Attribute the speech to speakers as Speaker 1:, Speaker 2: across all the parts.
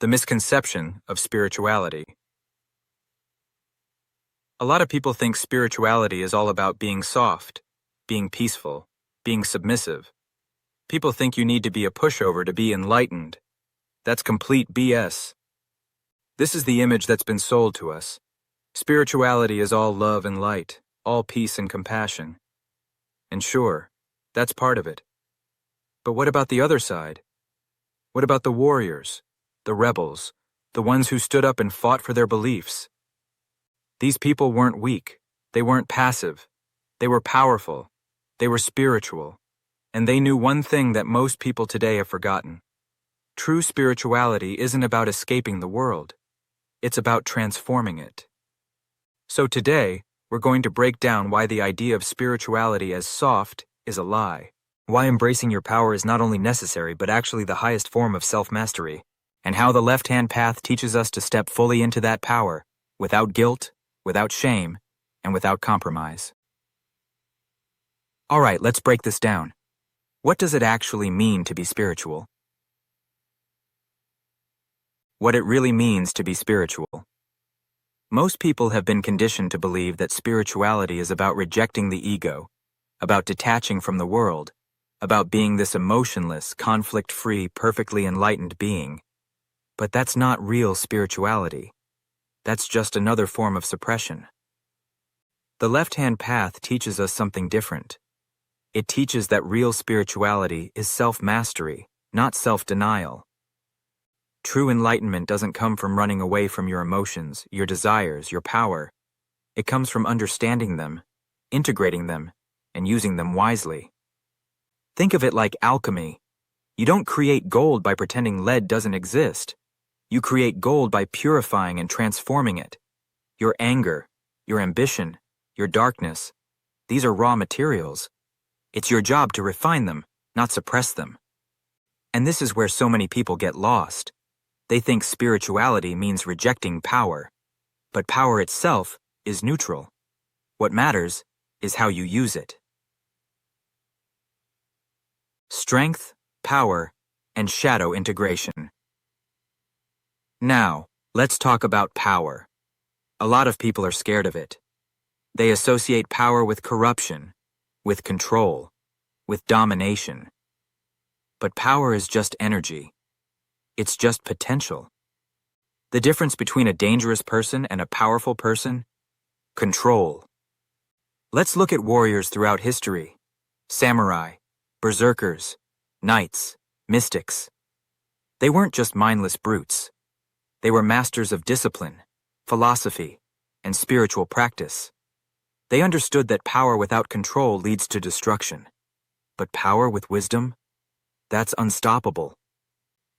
Speaker 1: The misconception of spirituality. A lot of people think spirituality is all about being soft, being peaceful, being submissive. People think you need to be a pushover to be enlightened. That's complete BS. This is the image that's been sold to us. Spirituality is all love and light, all peace and compassion. And sure, that's part of it. But what about the other side? What about the warriors, the rebels, the ones who stood up and fought for their beliefs? These people weren't weak. They weren't passive. They were powerful. They were spiritual. And they knew one thing that most people today have forgotten. True spirituality isn't about escaping the world. It's about transforming it. So today, we're going to break down why the idea of spirituality as soft is a lie. Why embracing your power is not only necessary but actually the highest form of self-mastery. And how the left-hand path teaches us to step fully into that power, without guilt, without shame, and without compromise. All right, let's break this down. What does it actually mean to be spiritual? What it really means to be spiritual. Most people have been conditioned to believe that spirituality is about rejecting the ego, about detaching from the world, about being this emotionless, conflict-free, perfectly enlightened being. But that's not real spirituality. That's just another form of suppression. The left-hand path teaches us something different. It teaches that real spirituality is self-mastery, not self-denial. True enlightenment doesn't come from running away from your emotions, your desires, your power. It comes from understanding them, integrating them, and using them wisely. Think of it like alchemy. You don't create gold by pretending lead doesn't exist. You create gold by purifying and transforming it. Your anger, your ambition, your darkness, these are raw materials. It's your job to refine them, not suppress them. And this is where so many people get lost. They think spirituality means rejecting power. But power itself is neutral. What matters is how you use it. Strength, power, and shadow integration. Now, let's talk about power. A lot of people are scared of it. They associate power with corruption, with control, with domination. But power is just energy. It's just potential. The difference between a dangerous person and a powerful person? Control. Let's look at warriors throughout history. Samurai, berserkers, knights, mystics. They weren't just mindless brutes. They were masters of discipline, philosophy, and spiritual practice. They understood that power without control leads to destruction. But power with wisdom? That's unstoppable.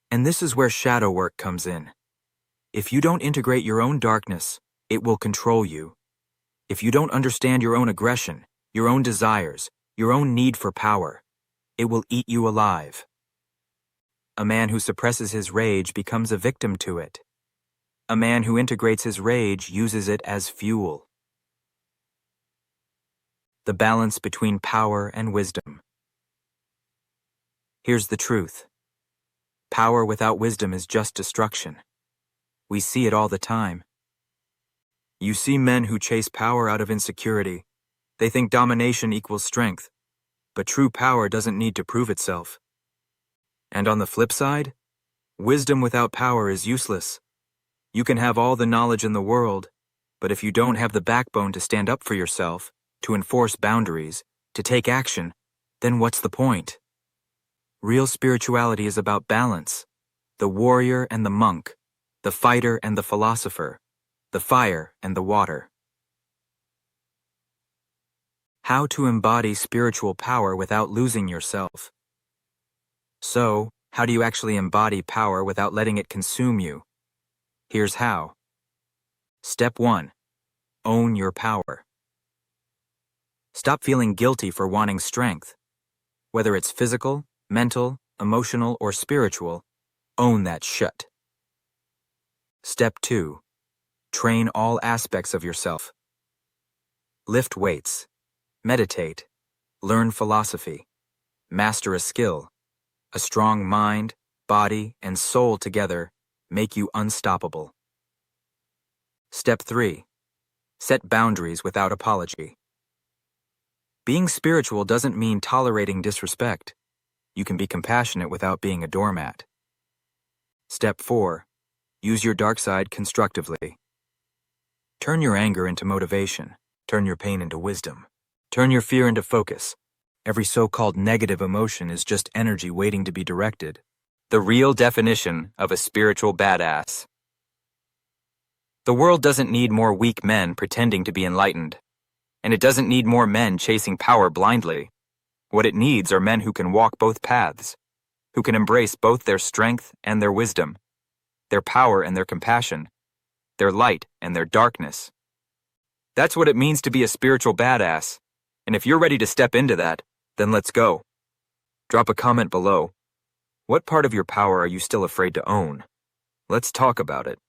Speaker 1: And this is where shadow work comes in. If you don't integrate your own darkness, it will control you. If you don't understand your own aggression, your own desires, your own need for power, it will eat you alive. A man who suppresses his rage becomes a victim to it. A man who integrates his rage uses it as fuel. The balance between power and wisdom. Here's the truth. Power without wisdom is just destruction. We see it all the time. You see men who chase power out of insecurity. They think domination equals strength. But true power doesn't need to prove itself. And on the flip side, wisdom without power is useless. You can have all the knowledge in the world, but if you don't have the backbone to stand up for yourself, to enforce boundaries, to take action, then what's the point? Real spirituality is about balance. The warrior and the monk, the fighter and the philosopher, the fire and the water. How to embody spiritual power without losing yourself. So, how do you actually embody power without letting it consume you? Here's how. Step 1. Own your power. Stop feeling guilty for wanting strength. Whether it's physical, mental, emotional, or spiritual, own that shit. Step 2. Train all aspects of yourself. Lift weights. Meditate. Learn philosophy. Master a skill. A strong mind, body, and soul together make you unstoppable. Step 3. Set boundaries without apology. Being spiritual doesn't mean tolerating disrespect. You can be compassionate without being a doormat. Step 4. Use your dark side constructively. Turn your anger into motivation. Turn your pain into wisdom. Turn your fear into focus. Every so-called negative emotion is just energy waiting to be directed. The real definition of a spiritual badass. The world doesn't need more weak men pretending to be enlightened. And it doesn't need more men chasing power blindly. What it needs are men who can walk both paths, who can embrace both their strength and their wisdom, their power and their compassion, their light and their darkness. That's what it means to be a spiritual badass. And if you're ready to step into that, then let's go. Drop a comment below. What part of your power are you still afraid to own? Let's talk about it.